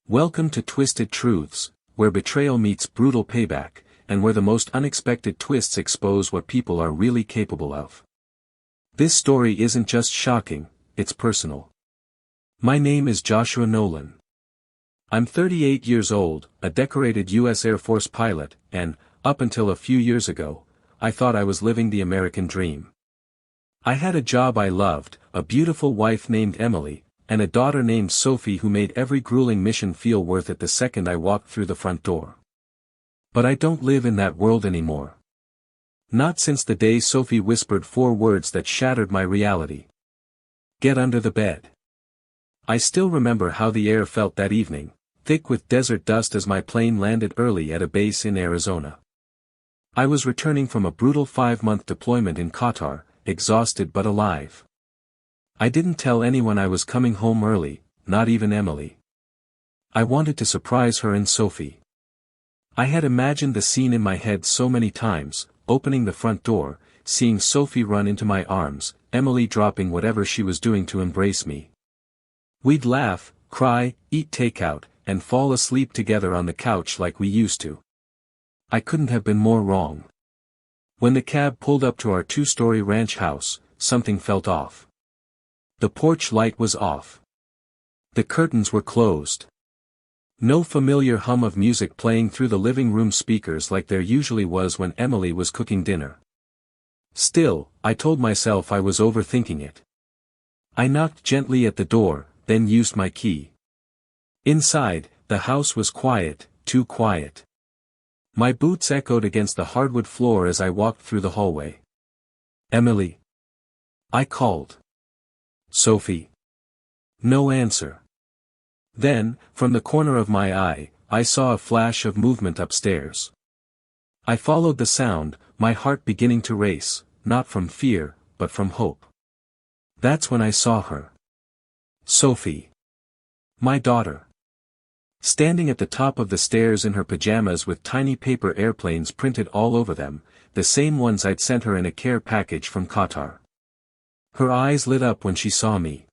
Welcome to Twisted Truths, where betrayal meets brutal payback, and where the most unexpected twists expose what people are really capable of. This story isn't just shocking, it's personal. My name is Joshua Nolan. I'm 38 years old, a decorated U.S. Air Force pilot, and, up until a few years ago, I thought I was living the American dream. I had a job I loved, a beautiful wife named Emily, and a daughter named Sophie who made every grueling mission feel worth it the second I walked through the front door. But I don't live in that world anymore. Not since the day Sophie whispered 4 words that shattered my reality. Get under the bed. I still remember how the air felt that evening, thick with desert dust as my plane landed early at a base in Arizona. I was returning from a brutal 5-month deployment in Qatar, exhausted but alive. I didn't tell anyone I was coming home early, not even Emily. I wanted to surprise her and Sophie. I had imagined the scene in my head so many times, opening the front door, seeing Sophie run into my arms, Emily dropping whatever she was doing to embrace me. We'd laugh, cry, eat takeout, and fall asleep together on the couch like we used to. I couldn't have been more wrong. When the cab pulled up to our 2-story ranch house, something felt off. The porch light was off. The curtains were closed. No familiar hum of music playing through the living room speakers like there usually was when Emily was cooking dinner. Still, I told myself I was overthinking it. I knocked gently at the door, then used my key. Inside, the house was quiet, too quiet. My boots echoed against the hardwood floor as I walked through the hallway. Emily. I called. Sophie. No answer. Then, from the corner of my eye, I saw a flash of movement upstairs. I followed the sound, my heart beginning to race, not from fear, but from hope. That's when I saw her. Sophie. My daughter. Standing at the top of the stairs in her pajamas with tiny paper airplanes printed all over them, the same ones I'd sent her in a care package from Qatar. Her eyes lit up when she saw me.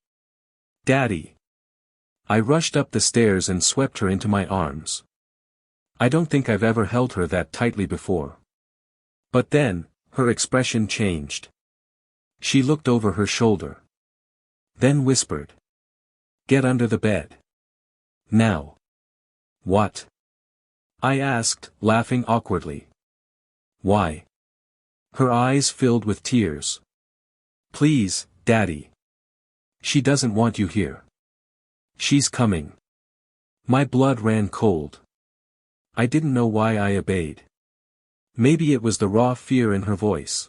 Daddy. I rushed up the stairs and swept her into my arms. I don't think I've ever held her that tightly before. But then, her expression changed. She looked over her shoulder. Then whispered. Get under the bed. Now. What? I asked, laughing awkwardly. Why? Her eyes filled with tears. Please, Daddy. She doesn't want you here. She's coming. My blood ran cold. I didn't know why I obeyed. Maybe it was the raw fear in her voice.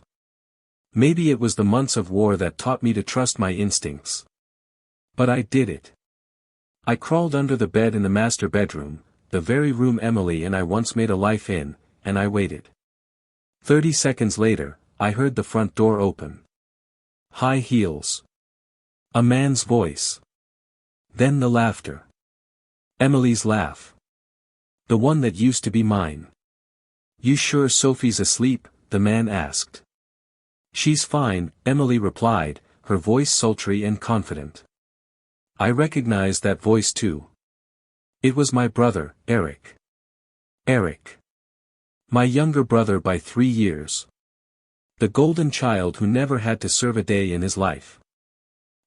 Maybe it was the months of war that taught me to trust my instincts. But I did it. I crawled under the bed in the master bedroom, the very room Emily and I once made a life in, and I waited. 30 seconds later, I heard the front door open. High heels. A man's voice. Then the laughter. Emily's laugh. The one that used to be mine. You sure Sophie's asleep? The man asked. She's fine, Emily replied, her voice sultry and confident. I recognized that voice too. It was my brother, Eric. Eric. My younger brother by 3 years. The golden child who never had to serve a day in his life.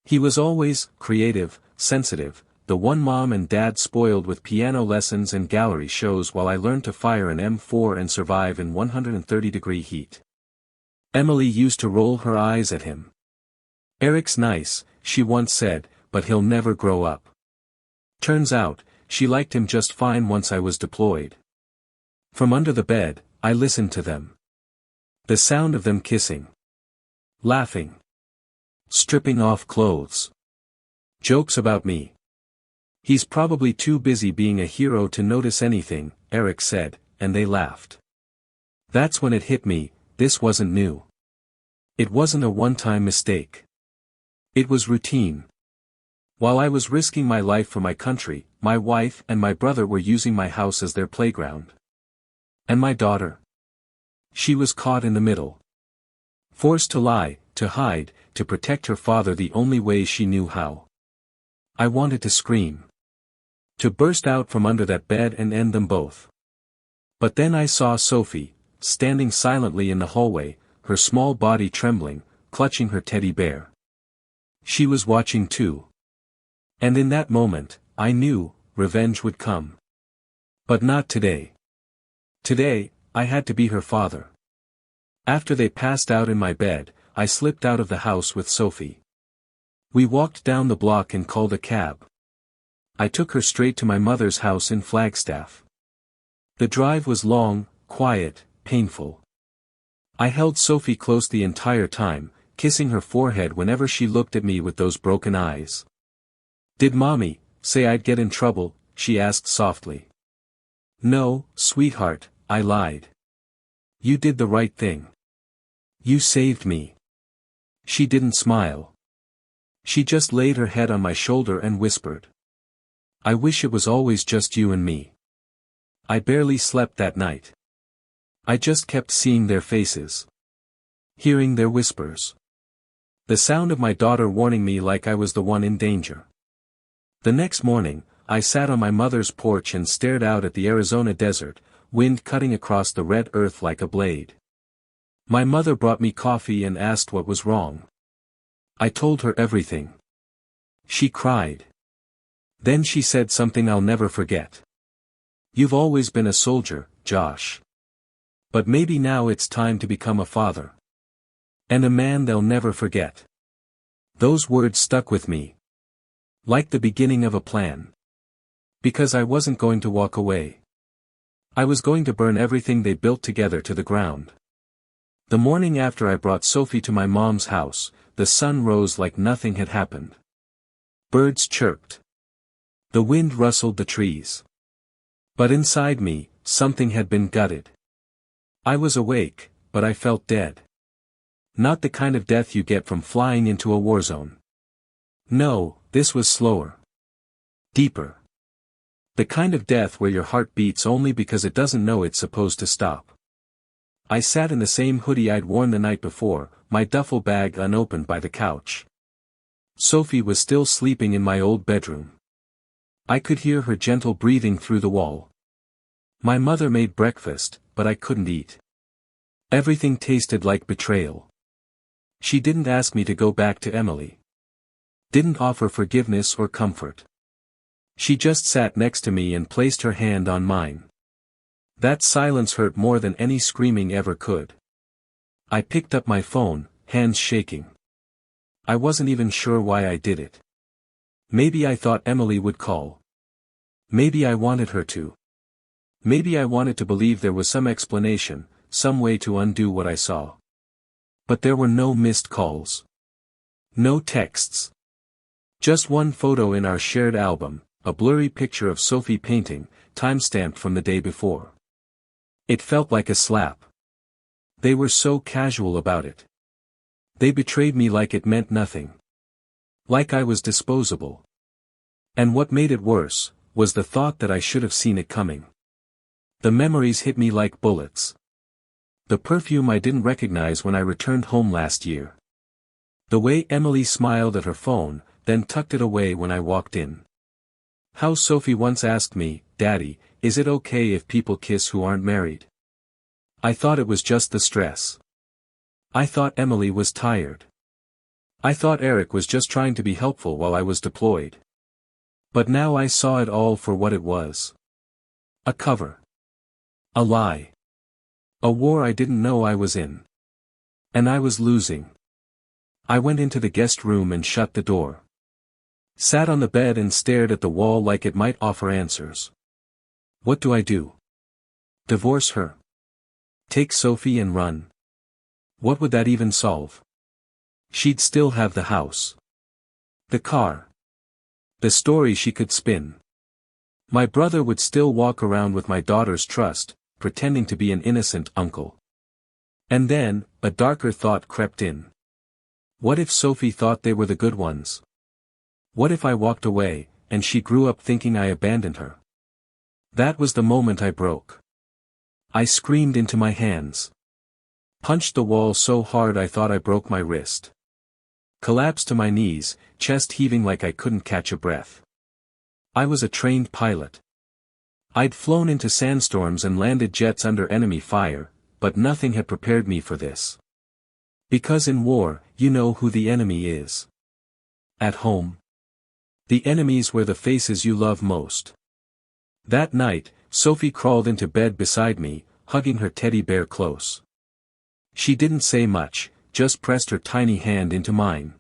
He was always creative, sensitive, the one mom and dad spoiled with piano lessons and gallery shows while I learned to fire an M4 and survive in 130-degree heat. Emily used to roll her eyes at him. Eric's nice, she once said, but he'll never grow up. Turns out, she liked him just fine once I was deployed. From under the bed, I listened to them. The sound of them kissing. Laughing. Stripping off clothes. Jokes about me. He's probably too busy being a hero to notice anything, Eric said, and they laughed. That's when it hit me, this wasn't new. It wasn't a one-time mistake. It was routine. While I was risking my life for my country, my wife and my brother were using my house as their playground. And my daughter? She was caught in the middle. Forced to lie, to hide, to protect her father the only way she knew how. I wanted to scream. To burst out from under that bed and end them both. But then I saw Sophie, standing silently in the hallway, her small body trembling, clutching her teddy bear. She was watching too. And in that moment, I knew, revenge would come. But not today. Today, I had to be her father. After they passed out in my bed, I slipped out of the house with Sophie. We walked down the block and called a cab. I took her straight to my mother's house in Flagstaff. The drive was long, quiet, painful. I held Sophie close the entire time, kissing her forehead whenever she looked at me with those broken eyes. "Did Mommy say I'd get in trouble?" she asked softly. "No, sweetheart," I lied. "You did the right thing. You saved me." She didn't smile. She just laid her head on my shoulder and whispered. "I wish it was always just you and me." I barely slept that night. I just kept seeing their faces. Hearing their whispers. The sound of my daughter warning me like I was the one in danger. The next morning, I sat on my mother's porch and stared out at the Arizona desert, wind cutting across the red earth like a blade. My mother brought me coffee and asked what was wrong. I told her everything. She cried. Then she said something I'll never forget. "You've always been a soldier, Josh. But maybe now it's time to become a father. And a man they'll never forget." Those words stuck with me. Like the beginning of a plan. Because I wasn't going to walk away. I was going to burn everything they built together to the ground. The morning after I brought Sophie to my mom's house, the sun rose like nothing had happened. Birds chirped. The wind rustled the trees. But inside me, something had been gutted. I was awake, but I felt dead. Not the kind of death you get from flying into a war zone. No, this was slower. Deeper. The kind of death where your heart beats only because it doesn't know it's supposed to stop. I sat in the same hoodie I'd worn the night before, my duffel bag unopened by the couch. Sophie was still sleeping in my old bedroom. I could hear her gentle breathing through the wall. My mother made breakfast, but I couldn't eat. Everything tasted like betrayal. She didn't ask me to go back to Emily. Didn't offer forgiveness or comfort. She just sat next to me and placed her hand on mine. That silence hurt more than any screaming ever could. I picked up my phone, hands shaking. I wasn't even sure why I did it. Maybe I thought Emily would call. Maybe I wanted her to. Maybe I wanted to believe there was some explanation, some way to undo what I saw. But there were no missed calls. No texts. Just one photo in our shared album, a blurry picture of Sophie painting, time-stamped from the day before. It felt like a slap. They were so casual about it. They betrayed me like it meant nothing. Like I was disposable. And what made it worse, was the thought that I should have seen it coming. The memories hit me like bullets. The perfume I didn't recognize when I returned home last year. The way Emily smiled at her phone, then tucked it away when I walked in. How Sophie once asked me, "Daddy, is it okay if people kiss who aren't married?" I thought it was just the stress. I thought Emily was tired. I thought Eric was just trying to be helpful while I was deployed. But now I saw it all for what it was. A cover. A lie. A war I didn't know I was in. And I was losing. I went into the guest room and shut the door. Sat on the bed and stared at the wall like it might offer answers. What do I do? Divorce her? Take Sophie and run? What would that even solve? She'd still have the house. The car. The story she could spin. My brother would still walk around with my daughter's trust, pretending to be an innocent uncle. And then, a darker thought crept in. What if Sophie thought they were the good ones? What if I walked away, and she grew up thinking I abandoned her? That was the moment I broke. I screamed into my hands. Punched the wall so hard I thought I broke my wrist. Collapsed to my knees, chest heaving like I couldn't catch a breath. I was a trained pilot. I'd flown into sandstorms and landed jets under enemy fire, but nothing had prepared me for this. Because in war, you know who the enemy is. At home, the enemies were the faces you love most. That night, Sophie crawled into bed beside me, hugging her teddy bear close. She didn't say much, just pressed her tiny hand into mine.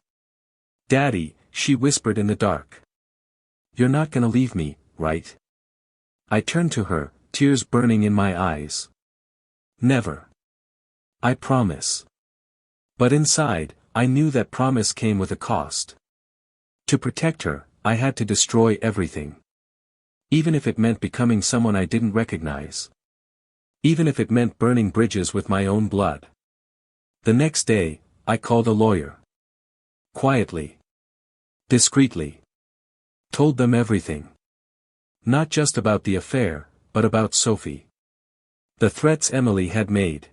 "Daddy," she whispered in the dark. "You're not gonna leave me, right?" I turned to her, tears burning in my eyes. "Never. I promise." But inside, I knew that promise came with a cost. To protect her, I had to destroy everything. Even if it meant becoming someone I didn't recognize. Even if it meant burning bridges with my own blood. The next day, I called a lawyer. Quietly. Discreetly. Told them everything. Not just about the affair, but about Sophie. The threats Emily had made.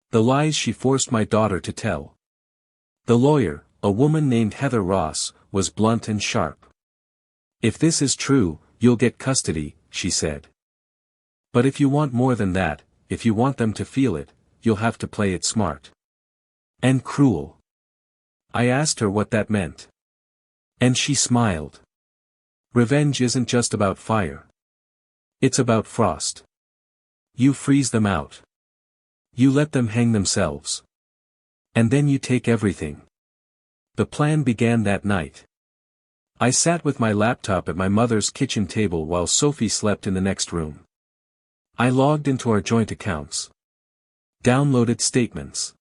The lies she forced my daughter to tell. The lawyer, a woman named Heather Ross, was blunt and sharp. "If this is true, you'll get custody," she said. "But if you want more than that, if you want them to feel it, you'll have to play it smart. And cruel." I asked her what that meant. And she smiled. "Revenge isn't just about fire. It's about frost. You freeze them out. You let them hang themselves. And then you take everything." The plan began that night. I sat with my laptop at my mother's kitchen table while Sophie slept in the next room. I logged into our joint accounts. Downloaded statements.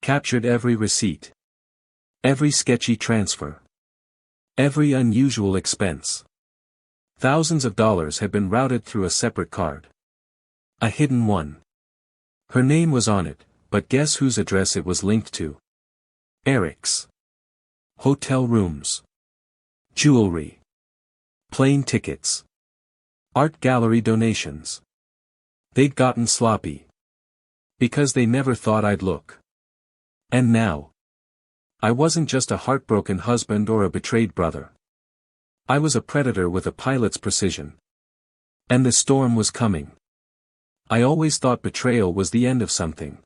Captured every receipt. Every sketchy transfer. Every unusual expense. Thousands of dollars had been routed through a separate card. A hidden one. Her name was on it, but guess whose address it was linked to? Eric's. Hotel rooms. Jewelry. Plane tickets. Art gallery donations. They'd gotten sloppy. Because they never thought I'd look. And now. I wasn't just a heartbroken husband or a betrayed brother. I was a predator with a pilot's precision. And the storm was coming. I always thought betrayal was the end of something.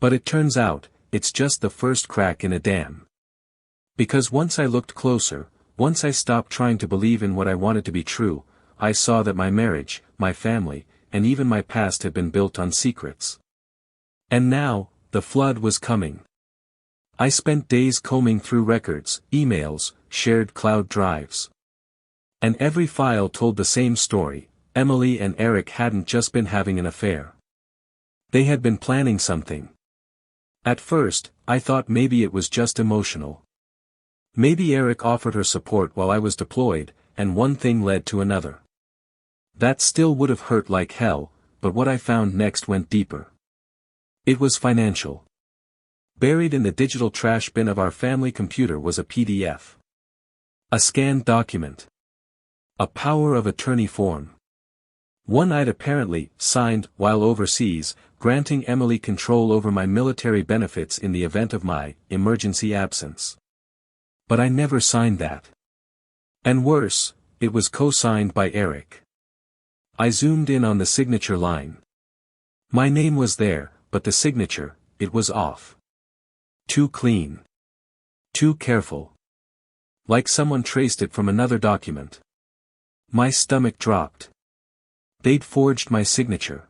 But it turns out, it's just the first crack in a dam. Because once I looked closer, once I stopped trying to believe in what I wanted to be true, I saw that my marriage, my family, and even my past had been built on secrets. And now, the flood was coming. I spent days combing through records, emails, shared cloud drives. And every file told the same story: Emily and Eric hadn't just been having an affair. They had been planning something. At first, I thought maybe it was just emotional. Maybe Eric offered her support while I was deployed, and one thing led to another. That still would have hurt like hell, but what I found next went deeper. It was financial. Buried in the digital trash bin of our family computer was a PDF. A scanned document. A power of attorney form. One I'd apparently signed while overseas, granting Emily control over my military benefits in the event of my emergency absence. But I never signed that. And worse, it was co-signed by Eric. I zoomed in on the signature line. My name was there, but the signature, it was off. Too clean. Too careful. Like someone traced it from another document. My stomach dropped. They'd forged my signature.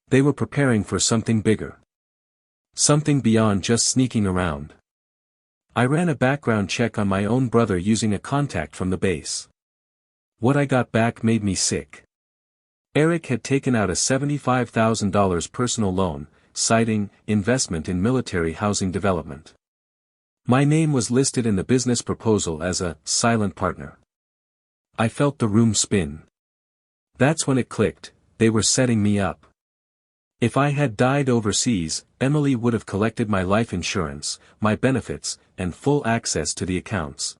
They were preparing for something bigger. Something beyond just sneaking around. I ran a background check on my own brother using a contact from the base. What I got back made me sick. Eric had taken out a $75,000 personal loan, citing investment in military housing development. My name was listed in the business proposal as a silent partner. I felt the room spin. That's when it clicked: they were setting me up. If I had died overseas, Emily would have collected my life insurance, my benefits, and full access to the accounts.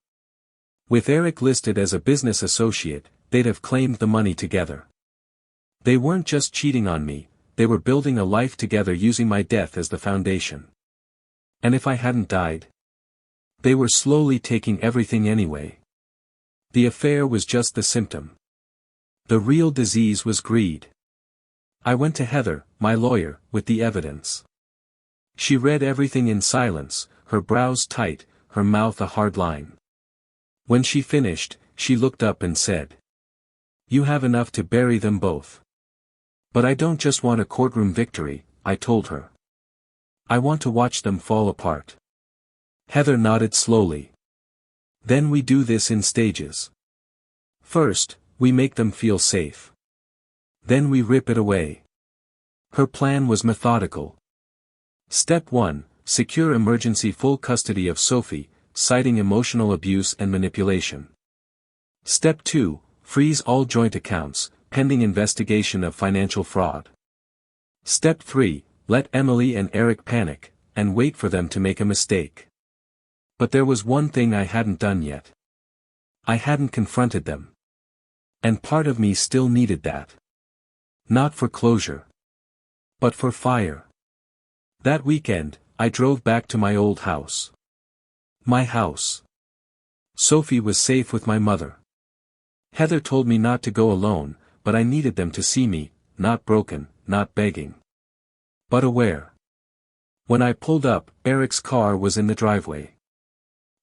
With Eric listed as a business associate, they'd have claimed the money together. They weren't just cheating on me, they were building a life together using my death as the foundation. And if I hadn't died? They were slowly taking everything anyway. The affair was just the symptom. The real disease was greed. I went to Heather, my lawyer, with the evidence. She read everything in silence, her brows tight, her mouth a hard line. When she finished, she looked up and said, "You have enough to bury them both." "But I don't just want a courtroom victory," I told her. "I want to watch them fall apart." Heather nodded slowly. "Then we do this in stages. First, we make them feel safe. Then we rip it away." Her plan was methodical. Step 1, secure emergency full custody of Sophie, citing emotional abuse and manipulation. Step 2, freeze all joint accounts, pending investigation of financial fraud. Step 3, let Emily and Eric panic, and wait for them to make a mistake. But there was one thing I hadn't done yet. I hadn't confronted them. And part of me still needed that. Not for closure. But for fire. That weekend, I drove back to my old house. My house. Sophie was safe with my mother. Heather told me not to go alone, but I needed them to see me, not broken, not begging. But aware. When I pulled up, Eric's car was in the driveway.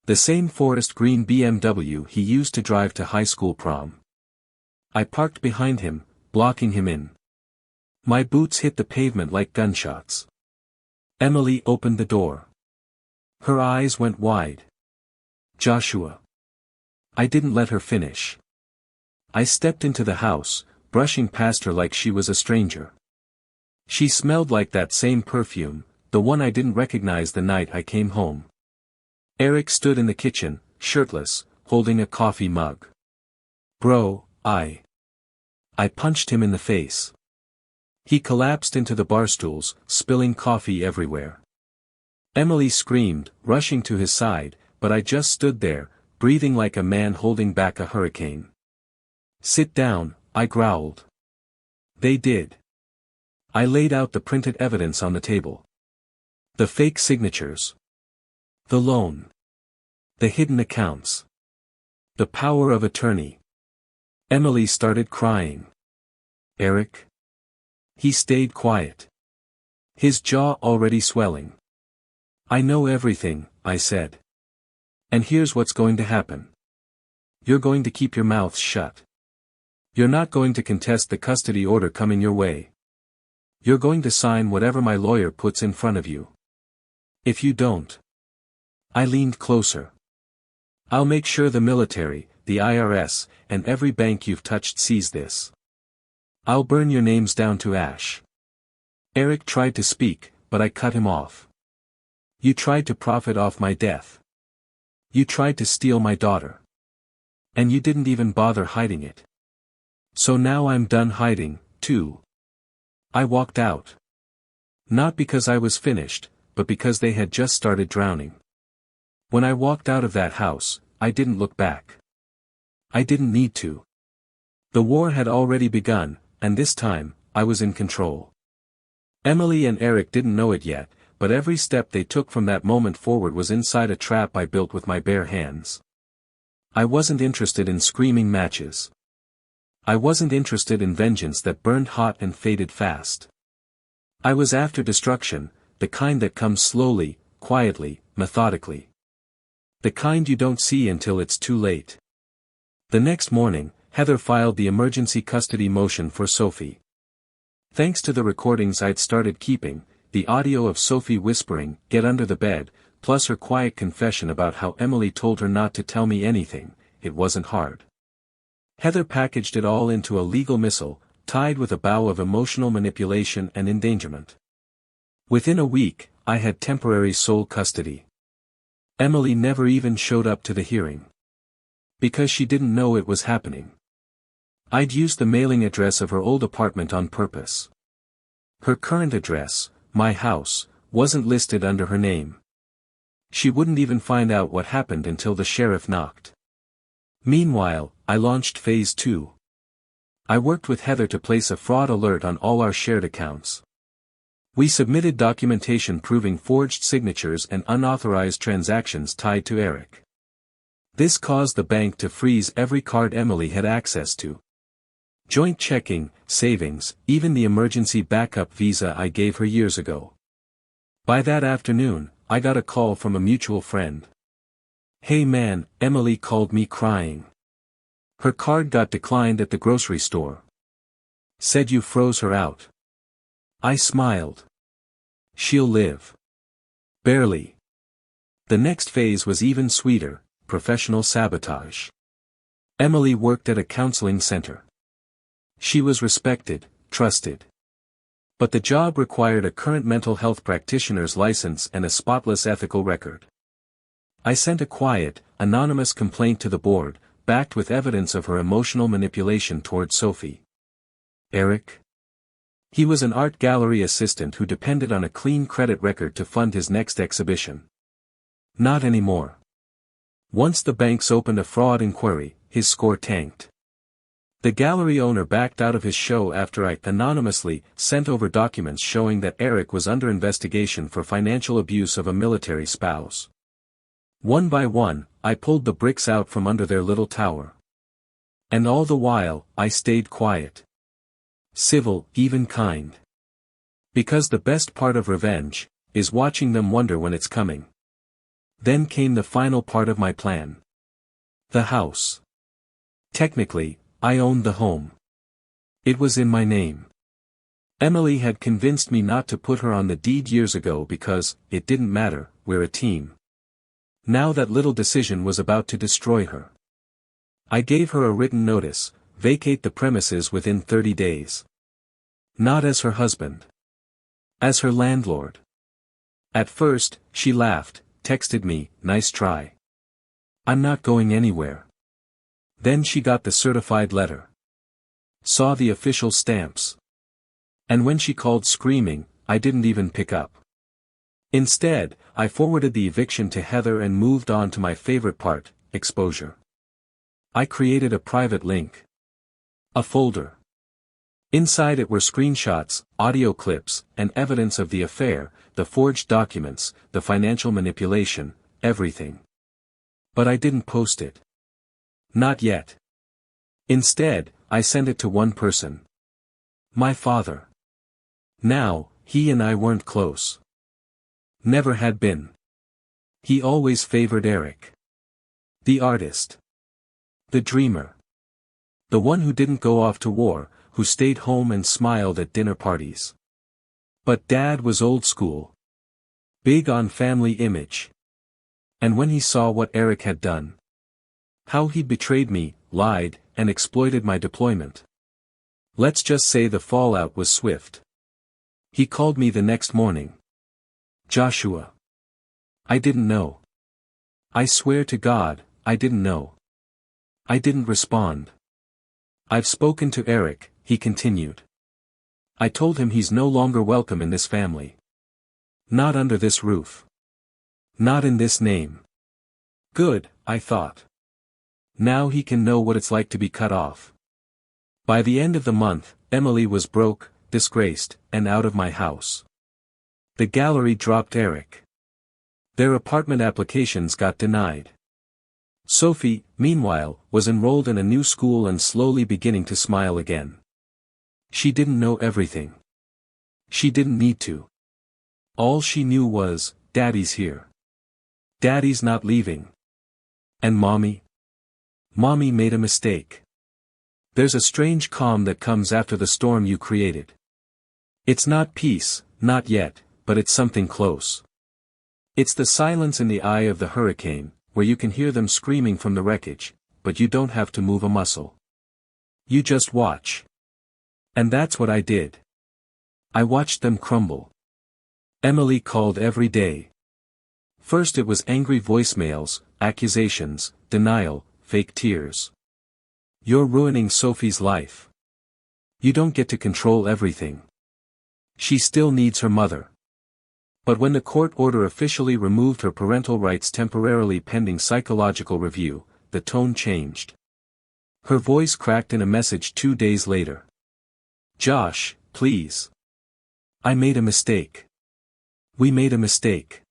The same forest green BMW he used to drive to high school prom. I parked behind him, blocking him in. My boots hit the pavement like gunshots. Emily opened the door. Her eyes went wide. "Joshua." I didn't let her finish. I stepped into the house, brushing past her like she was a stranger. She smelled like that same perfume, the one I didn't recognize the night I came home. Eric stood in the kitchen, shirtless, holding a coffee mug. "Bro, I punched him in the face." He collapsed into the barstools, spilling coffee everywhere. Emily screamed, rushing to his side, but I just stood there, breathing like a man holding back a hurricane. "Sit down," I growled. They did. I laid out the printed evidence on the table. The fake signatures. The loan. The hidden accounts. The power of attorney. Emily started crying. "Eric?" He stayed quiet. His jaw already swelling. "I know everything," I said. "And here's what's going to happen. You're going to keep your mouth shut. You're not going to contest the custody order coming your way. You're going to sign whatever my lawyer puts in front of you. If you don't..." I leaned closer. "I'll make sure the military, the IRS, and every bank you've touched sees this. I'll burn your names down to ash." Eric tried to speak, but I cut him off. "You tried to profit off my death. You tried to steal my daughter. And you didn't even bother hiding it. So now I'm done hiding, too." I walked out. Not because I was finished, but because they had just started drowning. When I walked out of that house, I didn't look back. I didn't need to. The war had already begun, and this time, I was in control. Emily and Eric didn't know it yet, but every step they took from that moment forward was inside a trap I built with my bare hands. I wasn't interested in screaming matches. I wasn't interested in vengeance that burned hot and faded fast. I was after destruction, the kind that comes slowly, quietly, methodically. The kind you don't see until it's too late. The next morning, Heather filed the emergency custody motion for Sophie. Thanks to the recordings I'd started keeping, the audio of Sophie whispering, "Get under the bed," plus her quiet confession about how Emily told her not to tell me anything, it wasn't hard. Heather packaged it all into a legal missile, tied with a bow of emotional manipulation and endangerment. Within a week, I had temporary sole custody. Emily never even showed up to the hearing. Because she didn't know it was happening. I'd used the mailing address of her old apartment on purpose. Her current address, my house, wasn't listed under her name. She wouldn't even find out what happened until the sheriff knocked. Meanwhile, I launched Phase 2. I worked with Heather to place a fraud alert on all our shared accounts. We submitted documentation proving forged signatures and unauthorized transactions tied to Eric. This caused the bank to freeze every card Emily had access to. Joint checking, savings, even the emergency backup visa I gave her years ago. By that afternoon, I got a call from a mutual friend. "Hey man," Emily called me crying. Her card got declined at the grocery store. "Said you froze her out." I smiled. "She'll live." "Barely." The next phase was even sweeter: professional sabotage. Emily worked at a counseling center. She was respected, trusted. But the job required a current mental health practitioner's license and a spotless ethical record. I sent a quiet, anonymous complaint to the board, backed with evidence of her emotional manipulation toward Sophie. Eric? He was an art gallery assistant who depended on a clean credit record to fund his next exhibition. Not anymore. Once the banks opened a fraud inquiry, his score tanked. The gallery owner backed out of his show after I anonymously sent over documents showing that Eric was under investigation for financial abuse of a military spouse. One by one, I pulled the bricks out from under their little tower. And all the while, I stayed quiet. Civil, even kind. Because the best part of revenge is watching them wonder when it's coming. Then came the final part of my plan. The house. Technically, I owned the home. It was in my name. Emily had convinced me not to put her on the deed years ago because, it didn't matter, we're a team. Now that little decision was about to destroy her. I gave her a written notice: vacate the premises within 30 days. Not as her husband. As her landlord. At first, she laughed, texted me, "Nice try. I'm not going anywhere." Then she got the certified letter. Saw the official stamps. And when she called screaming, I didn't even pick up. Instead, I forwarded the eviction to Heather and moved on to my favorite part: exposure. I created a private link. A folder. Inside it were screenshots, audio clips, and evidence of the affair, the forged documents, the financial manipulation, everything. But I didn't post it. Not yet. Instead, I sent it to one person. My father. Now, he and I weren't close. Never had been. He always favored Eric. The artist. The dreamer. The one who didn't go off to war, who stayed home and smiled at dinner parties. But Dad was old school. Big on family image. And when he saw what Eric had done, how he betrayed me, lied, and exploited my deployment. Let's just say the fallout was swift. He called me the next morning. "Joshua. I didn't know. I swear to God, I didn't know." I didn't respond. "I've spoken to Eric," he continued. "I told him he's no longer welcome in this family. Not under this roof. Not in this name." Good, I thought. Now he can know what it's like to be cut off. By the end of the month, Emily was broke, disgraced, and out of my house. The gallery dropped Eric. Their apartment applications got denied. Sophie, meanwhile, was enrolled in a new school and slowly beginning to smile again. She didn't know everything. She didn't need to. All she knew was, Daddy's here. Daddy's not leaving. And Mommy? Mommy made a mistake. There's a strange calm that comes after the storm you created. It's not peace, not yet, but it's something close. It's the silence in the eye of the hurricane, where you can hear them screaming from the wreckage, but you don't have to move a muscle. You just watch. And that's what I did. I watched them crumble. Emily called every day. First it was angry voicemails, accusations, denial, fake tears. "You're ruining Sophie's life. You don't get to control everything. She still needs her mother." But when the court order officially removed her parental rights temporarily pending psychological review, the tone changed. Her voice cracked in a message 2 days later. "Josh, please. I made a mistake. We made a mistake.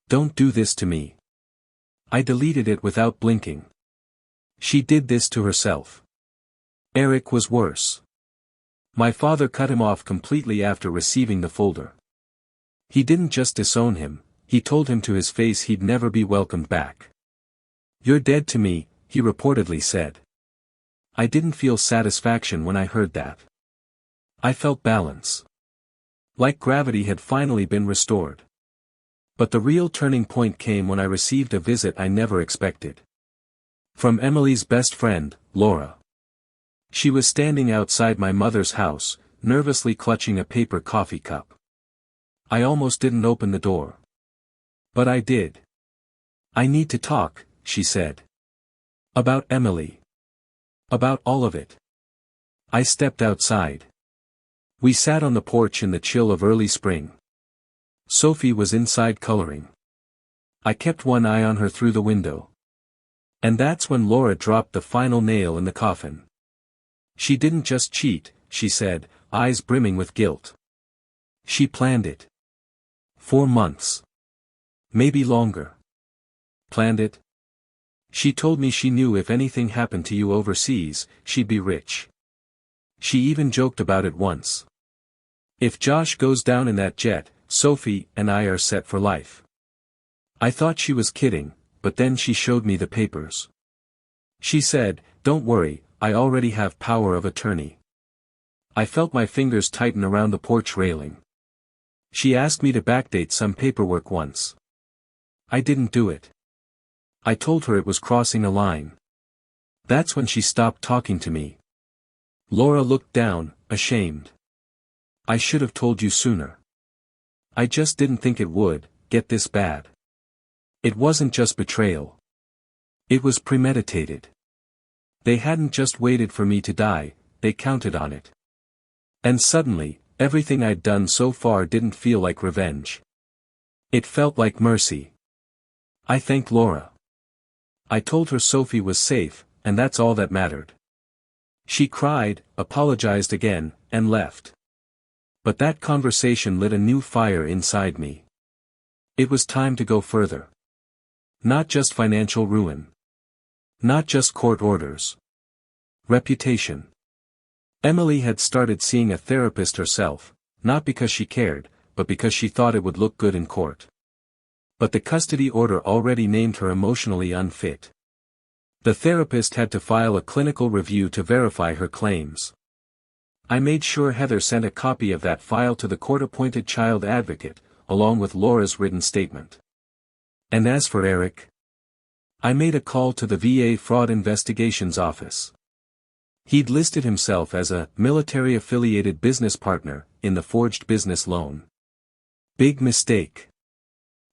Don't do this to me. I deleted it without blinking. She did this to herself. Eric was worse. My father cut him off completely after receiving the folder. He didn't just disown him, he told him to his face he'd never be welcomed back. "You're dead to me," he reportedly said. I didn't feel satisfaction when I heard that. I felt balance. Like gravity had finally been restored. But the real turning point came when I received a visit I never expected. From Emily's best friend, Laura. She was standing outside my mother's house, nervously clutching a paper coffee cup. I almost didn't open the door. But I did. "I need to talk," she said. "About Emily. About all of it." I stepped outside. We sat on the porch in the chill of early spring. Sophie was inside coloring. I kept one eye on her through the window. And that's when Laura dropped the final nail in the coffin. She didn't just cheat, she said, eyes brimming with guilt. She planned it. 4 months. Maybe longer. Planned it? She told me she knew if anything happened to you overseas, she'd be rich. She even joked about it once. "If Josh goes down in that jet, Sophie and I are set for life." I thought she was kidding, but then she showed me the papers. She said, "Don't worry, I already have power of attorney." I felt my fingers tighten around the porch railing. She asked me to backdate some paperwork once. I didn't do it. I told her it was crossing a line. That's when she stopped talking to me. Laura looked down, ashamed. "I should have told you sooner. I just didn't think it would get this bad." It wasn't just betrayal. It was premeditated. They hadn't just waited for me to die, they counted on it. And suddenly, everything I'd done so far didn't feel like revenge. It felt like mercy. I thanked Laura. I told her Sophie was safe, and that's all that mattered. She cried, apologized again, and left. But that conversation lit a new fire inside me. It was time to go further. Not just financial ruin. Not just court orders. Reputation. Emily had started seeing a therapist herself, not because she cared, but because she thought it would look good in court. But the custody order already named her emotionally unfit. The therapist had to file a clinical review to verify her claims. I made sure Heather sent a copy of that file to the court-appointed child advocate, along with Laura's written statement. And as for Eric, I made a call to the VA Fraud Investigations Office. He'd listed himself as a military-affiliated business partner in the forged business loan. Big mistake.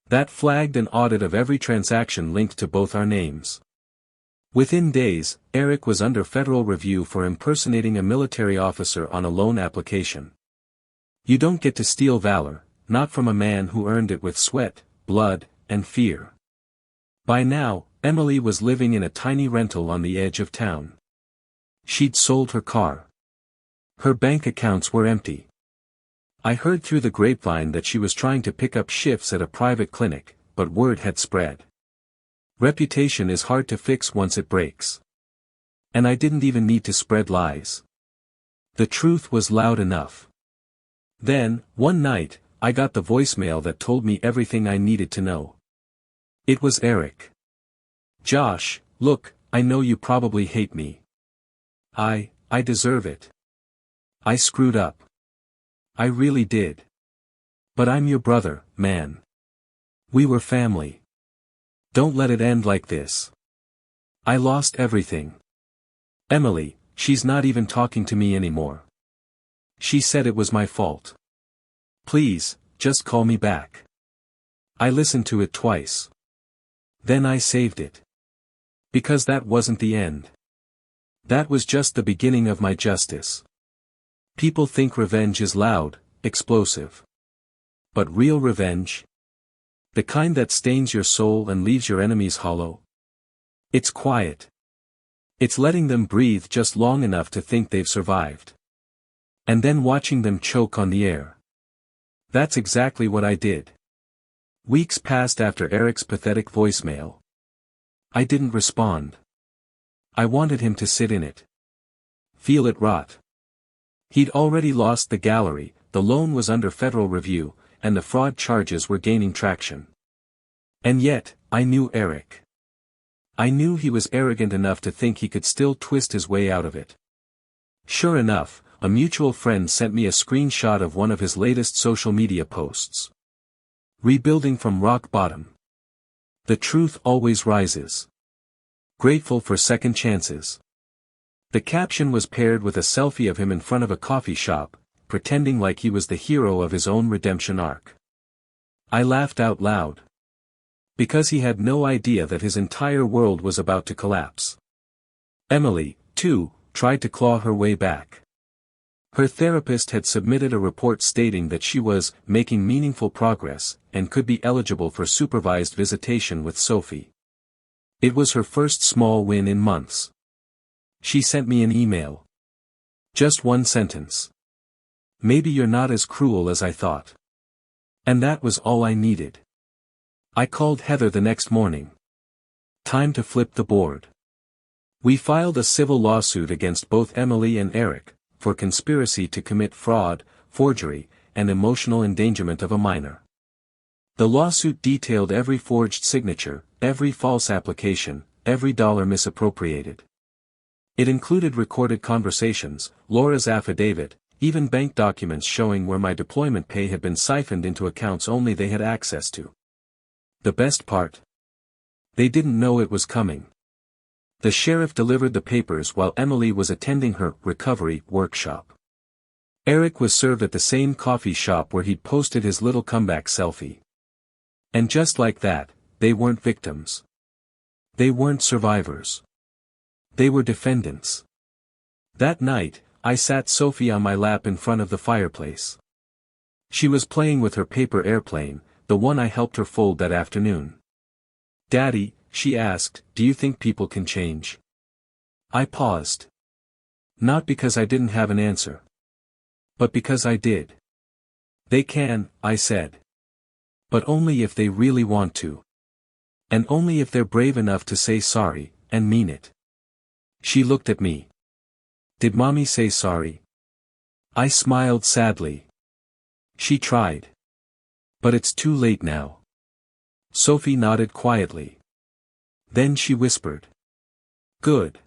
That flagged an audit of every transaction linked to both our names. Within days, Eric was under federal review for impersonating a military officer on a loan application. You don't get to steal valor, not from a man who earned it with sweat, blood, and fear. By now, Emily was living in a tiny rental on the edge of town. She'd sold her car. Her bank accounts were empty. I heard through the grapevine that she was trying to pick up shifts at a private clinic, but word had spread. Reputation is hard to fix once it breaks. And I didn't even need to spread lies. The truth was loud enough. Then, one night, I got the voicemail that told me everything I needed to know. It was Eric. "Josh, look, I know you probably hate me. I deserve it. I screwed up. I really did. But I'm your brother, man. We were family. Don't let it end like this. I lost everything. Emily, she's not even talking to me anymore. She said it was my fault. Please, just call me back." I listened to it twice. Then I saved it. Because that wasn't the end. That was just the beginning of my justice. People think revenge is loud, explosive. But real revenge? The kind that stains your soul and leaves your enemies hollow? It's quiet. It's letting them breathe just long enough to think they've survived. And then watching them choke on the air. That's exactly what I did. Weeks passed after Eric's pathetic voicemail. I didn't respond. I wanted him to sit in it. Feel it rot. He'd already lost the gallery, the loan was under federal review, and the fraud charges were gaining traction. And yet, I knew Eric. I knew he was arrogant enough to think he could still twist his way out of it. Sure enough, a mutual friend sent me a screenshot of one of his latest social media posts. Rebuilding from rock bottom. The truth always rises. Grateful for second chances. The caption was paired with a selfie of him in front of a coffee shop, pretending like he was the hero of his own redemption arc. I laughed out loud. Because he had no idea that his entire world was about to collapse. Emily, too, tried to claw her way back. Her therapist had submitted a report stating that she was making meaningful progress, and could be eligible for supervised visitation with Sophie. It was her first small win in months. She sent me an email. Just one sentence. Maybe you're not as cruel as I thought. And that was all I needed. I called Heather the next morning. Time to flip the board. We filed a civil lawsuit against both Emily and Eric, for conspiracy to commit fraud, forgery, and emotional endangerment of a minor. The lawsuit detailed every forged signature, every false application, every dollar misappropriated. It included recorded conversations, Laura's affidavit, even bank documents showing where my deployment pay had been siphoned into accounts only they had access to. The best part? They didn't know it was coming. The sheriff delivered the papers while Emily was attending her recovery workshop. Eric was served at the same coffee shop where he'd posted his little comeback selfie. And just like that, they weren't victims. They weren't survivors. They were defendants. That night, I sat Sophie on my lap in front of the fireplace. She was playing with her paper airplane, the one I helped her fold that afternoon. "Daddy," she asked, "do you think people can change?" I paused. Not because I didn't have an answer. But because I did. "They can," I said. "But only if they really want to. And only if they're brave enough to say sorry, and mean it." She looked at me. "Did Mommy say sorry?" I smiled sadly. "She tried. But it's too late now." Sophie nodded quietly. Then she whispered. "Good."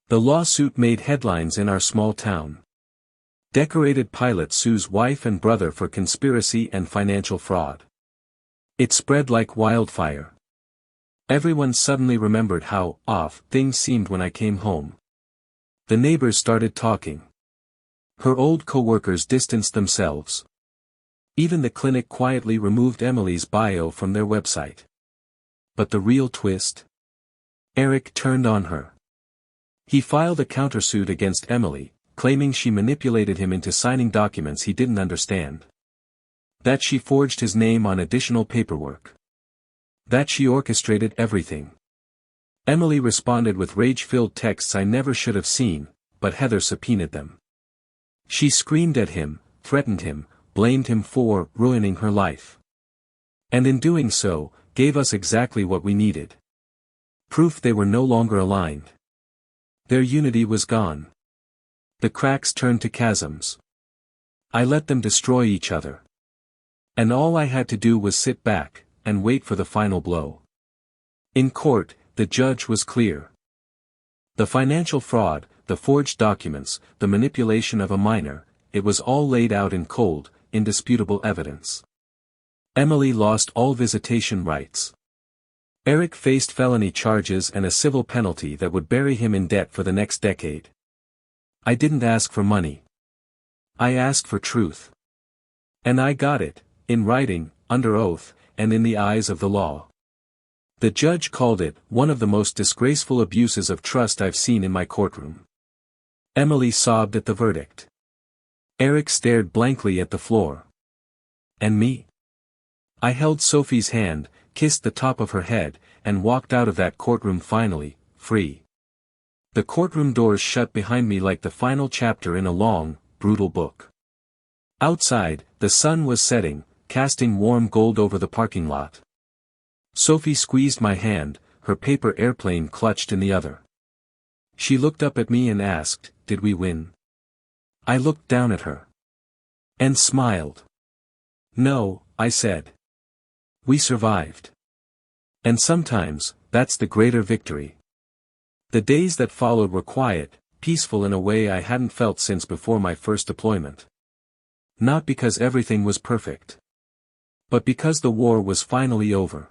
The lawsuit made headlines in our small town. Decorated pilot sues wife and brother for conspiracy and financial fraud. It spread like wildfire. Everyone suddenly remembered how off things seemed when I came home. The neighbors started talking. Her old co-workers distanced themselves. Even the clinic quietly removed Emily's bio from their website. But the real twist? Eric turned on her. He filed a countersuit against Emily, claiming she manipulated him into signing documents he didn't understand. That she forged his name on additional paperwork. That she orchestrated everything. Emily responded with rage-filled texts I never should have seen, but Heather subpoenaed them. She screamed at him, threatened him, blamed him for ruining her life. And in doing so, gave us exactly what we needed. Proof they were no longer aligned. Their unity was gone. The cracks turned to chasms. I let them destroy each other. And all I had to do was sit back, and wait for the final blow. In court, the judge was clear. The financial fraud, the forged documents, the manipulation of a minor, it was all laid out in cold, indisputable evidence. Emily lost all visitation rights. Eric faced felony charges and a civil penalty that would bury him in debt for the next decade. I didn't ask for money. I asked for truth. And I got it, in writing, under oath, and in the eyes of the law. The judge called it one of the most disgraceful abuses of trust I've seen in my courtroom. Emily sobbed at the verdict. Eric stared blankly at the floor. And me? I held Sophie's hand, kissed the top of her head, and walked out of that courtroom finally, free. The courtroom doors shut behind me like the final chapter in a long, brutal book. Outside, the sun was setting, casting warm gold over the parking lot. Sophie squeezed my hand, her paper airplane clutched in the other. She looked up at me and asked, "Did we win?" I looked down at her. And smiled. "No," I said. "We survived." And sometimes, that's the greater victory. The days that followed were quiet, peaceful in a way I hadn't felt since before my first deployment. Not because everything was perfect. But because the war was finally over.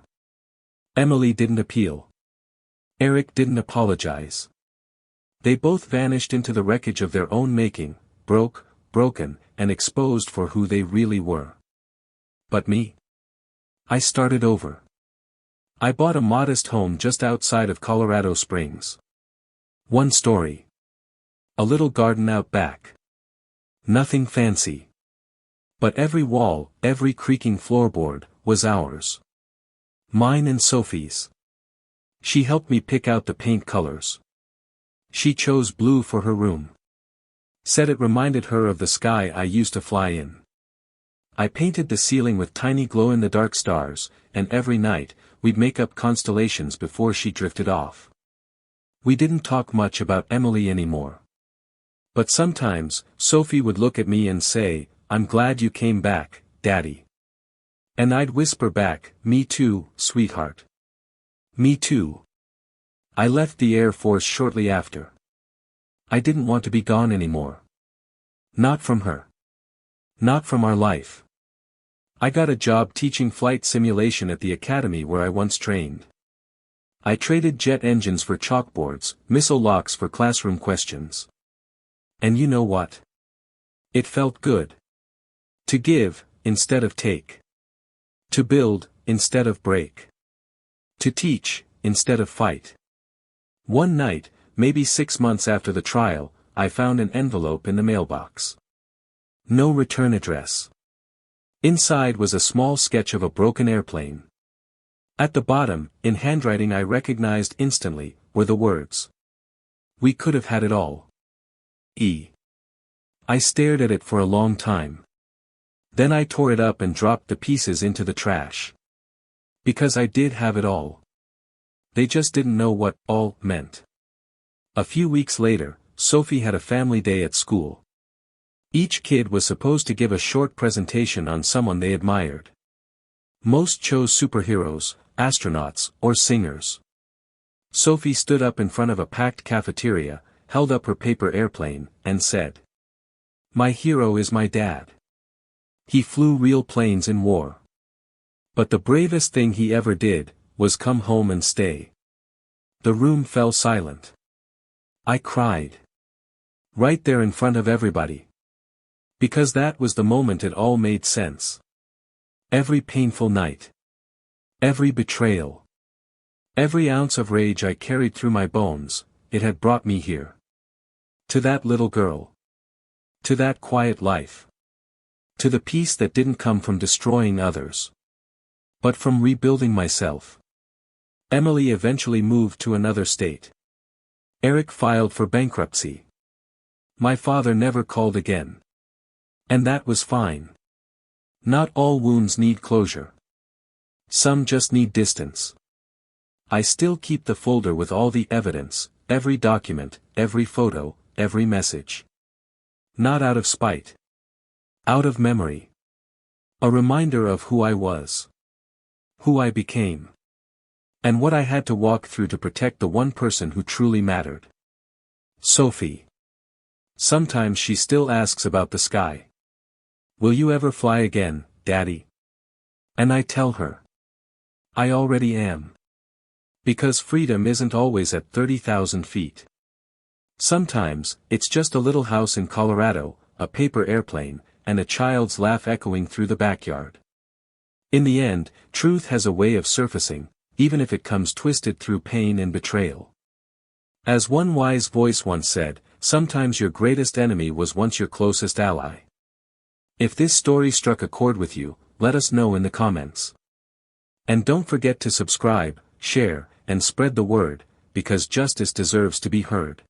Emily didn't appeal. Eric didn't apologize. They both vanished into the wreckage of their own making, broken, and exposed for who they really were. But me? I started over. I bought a modest home just outside of Colorado Springs. 1 story. A little garden out back. Nothing fancy. But every wall, every creaking floorboard, was ours. Mine and Sophie's. She helped me pick out the paint colors. She chose blue for her room. Said it reminded her of the sky I used to fly in. I painted the ceiling with tiny glow-in-the-dark stars, and every night, we'd make up constellations before she drifted off. We didn't talk much about Emily anymore. But sometimes, Sophie would look at me and say, "I'm glad you came back, Daddy." And I'd whisper back, "Me too, sweetheart. Me too." I left the Air Force shortly after. I didn't want to be gone anymore. Not from her. Not from our life. I got a job teaching flight simulation at the academy where I once trained. I traded jet engines for chalkboards, missile locks for classroom questions. And you know what? It felt good. To give, instead of take. To build, instead of break. To teach, instead of fight. One night, maybe 6 months after the trial, I found an envelope in the mailbox. No return address. Inside was a small sketch of a broken airplane. At the bottom, in handwriting I recognized instantly, were the words. "We could have had it all. E." I stared at it for a long time. Then I tore it up and dropped the pieces into the trash. Because I did have it all. They just didn't know what "all" meant. A few weeks later, Sophie had a family day at school. Each kid was supposed to give a short presentation on someone they admired. Most chose superheroes, astronauts, or singers. Sophie stood up in front of a packed cafeteria, held up her paper airplane, and said, "My hero is my dad. He flew real planes in war. But the bravest thing he ever did, was come home and stay." The room fell silent. I cried. Right there in front of everybody. Because that was the moment it all made sense. Every painful night. Every betrayal. Every ounce of rage I carried through my bones, it had brought me here. To that little girl. To that quiet life. To the peace that didn't come from destroying others. But from rebuilding myself. Emily eventually moved to another state. Eric filed for bankruptcy. My father never called again. And that was fine. Not all wounds need closure. Some just need distance. I still keep the folder with all the evidence, every document, every photo, every message. Not out of spite. Out of memory. A reminder of who I was. Who I became. And what I had to walk through to protect the one person who truly mattered. Sophie. Sometimes she still asks about the sky. "Will you ever fly again, Daddy?" And I tell her. I already am. Because freedom isn't always at 30,000 feet. Sometimes, it's just a little house in Colorado, a paper airplane, and a child's laugh echoing through the backyard. In the end, truth has a way of surfacing, even if it comes twisted through pain and betrayal. As one wise voice once said, sometimes your greatest enemy was once your closest ally. If this story struck a chord with you, let us know in the comments. And don't forget to subscribe, share, and spread the word, because justice deserves to be heard.